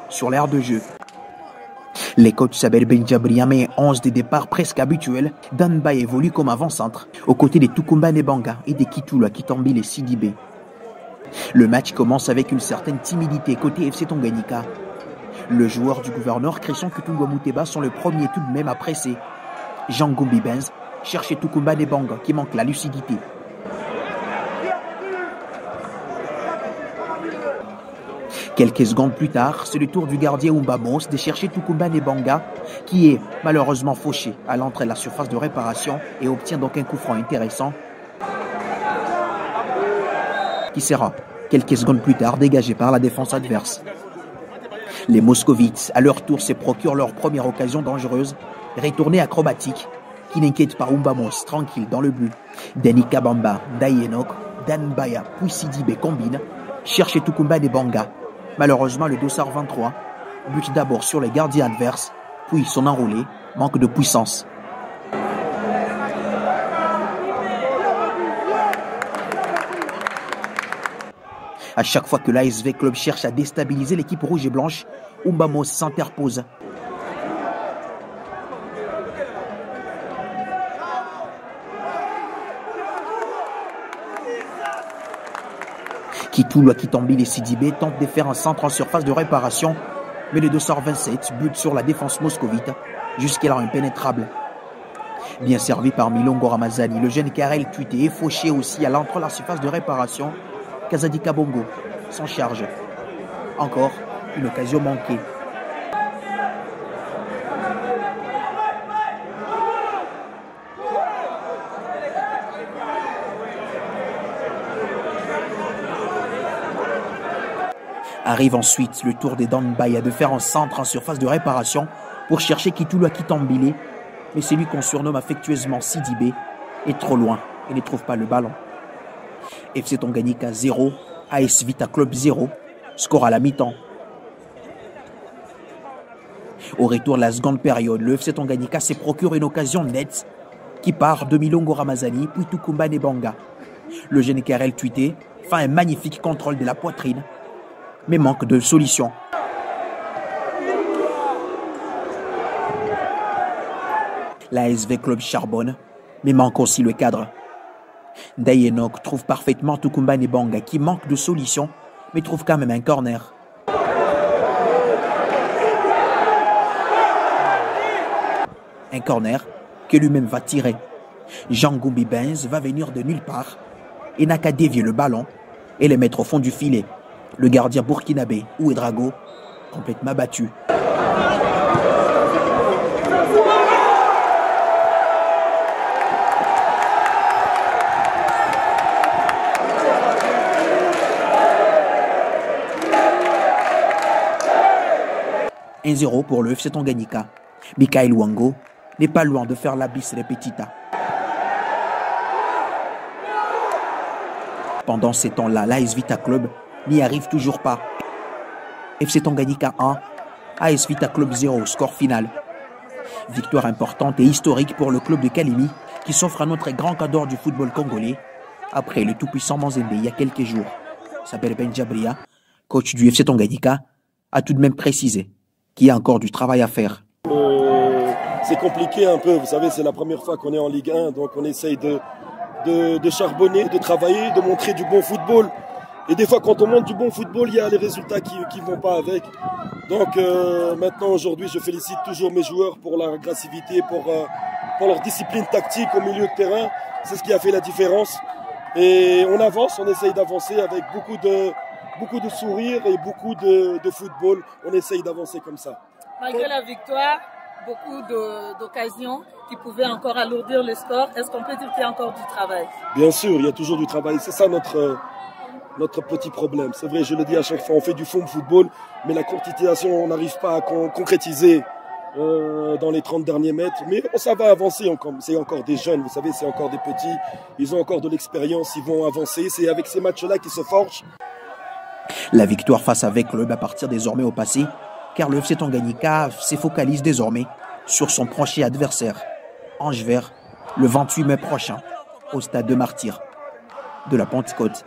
Sur l'aire de jeu, les coachs Sabel Benjabria met 11 des départs presque habituels. Danba évolue comme avant-centre, aux côtés des Tukumba Nebanga et des Kitula Kitambil et Sidibé. Le match commence avec une certaine timidité côté FC Tanganyika. Le joueur du gouverneur Christian Kutungwa Muteba sont le premier tout de même à presser. Jean Gumbi Benz cherche Tukumba Nebanga qui manque la lucidité. Quelques secondes plus tard, c'est le tour du gardien Umbamos de chercher Tukumba Nebanga qui est malheureusement fauché à l'entrée de la surface de réparation et obtient donc un coup franc intéressant qui sera quelques secondes plus tard dégagé par la défense adverse. Les Moscovites, à leur tour, se procurent leur première occasion dangereuse, retournée acrobatique, qui n'inquiète pas Umbamos, tranquille dans le but. Denis Kabamba, Dayenok, Danbaya, puis Sidibé combine, cherche Tukumba Nebanga. Malheureusement, le dossard 23 bute d'abord sur les gardiens adverses, puis son enroulé manque de puissance. À chaque fois que l'ASV Club cherche à déstabiliser l'équipe rouge et blanche, Umbamos s'interpose. Kitula Kitambil et Sidibé tentent de faire un centre en surface de réparation, mais le dossard 27 bute sur la défense moscovite, jusqu'alors impénétrable. Bien servi par Milongo Ramazani, le jeune Karel Tuité est fauché aussi à l'entrée de la surface de réparation. Kazadi Kabongo s'en charge. Encore une occasion manquée. Arrive ensuite le tour des Danbaya de faire un centre en surface de réparation pour chercher Kitula Kitambile, mais celui qu'on surnomme affectueusement Sidibé est trop loin et ne trouve pas le ballon. FC Tanganyika 0, AS Vita Club 0, score à la mi-temps. Au retour de la seconde période, le FC Tanganyika se procure une occasion nette qui part de Milongo Ramazani puis Tukumba Nebanga. Le jeune Karel Tuité fait un magnifique contrôle de la poitrine, mais manque de solution. La SV Club charbonne, mais manque aussi le cadre. Dayenok trouve parfaitement Tukumba Nebanga qui manque de solution, mais trouve quand même un corner. Un corner que lui-même va tirer. Jean Gumbi Benz va venir de nulle part et n'a qu'à dévier le ballon et le mettre au fond du filet. Le gardien burkinabé, Ouedrago, complètement battu. « 1-0 pour le FC Tanganyika. Mikael Wango n'est pas loin de faire l'abysse repetita. Pendant ces temps-là, l'AS Vita Club n'y arrive toujours pas. FC Tanganyika 1, AS Vita Club 0, score final. Victoire importante et historique pour le club de Kalimi qui s'offre à notre grand cadre du football congolais après le tout-puissant Manzembe il y a quelques jours. Sabel Benjabria, coach du FC Tanganyika, a tout de même précisé qu'il y a encore du travail à faire. C'est compliqué un peu, vous savez, c'est la première fois qu'on est en Ligue 1, donc on essaye de charbonner, de travailler, de montrer du bon football. Et des fois, quand on montre du bon football, il y a les résultats qui ne vont pas avec. Donc maintenant, aujourd'hui, je félicite toujours mes joueurs pour leur agressivité, pour leur discipline tactique au milieu de terrain. C'est ce qui a fait la différence. Et on avance, on essaye d'avancer avec beaucoup de sourires et beaucoup de football. On essaye d'avancer comme ça. Malgré la victoire, beaucoup d'occasions qui pouvaient encore alourdir le score. Est-ce qu'on peut dire qu'il y a encore du travail? Bien sûr, il y a toujours du travail. C'est ça notre petit problème. C'est vrai, je le dis à chaque fois, on fait du fond football, mais la concrétisation, on n'arrive pas à concrétiser dans les 30 derniers mètres. Mais ça va avancer encore. C'est encore des jeunes, vous savez, c'est encore des petits. Ils ont encore de l'expérience, ils vont avancer. C'est avec ces matchs-là qu'ils se forgent. La victoire face à V Club appartient désormais au passé, car le FC Tanganyika se focalise désormais sur son prochain adversaire, Ange Vert, le 28 mai prochain, au stade de Martyrs de la Pentecôte.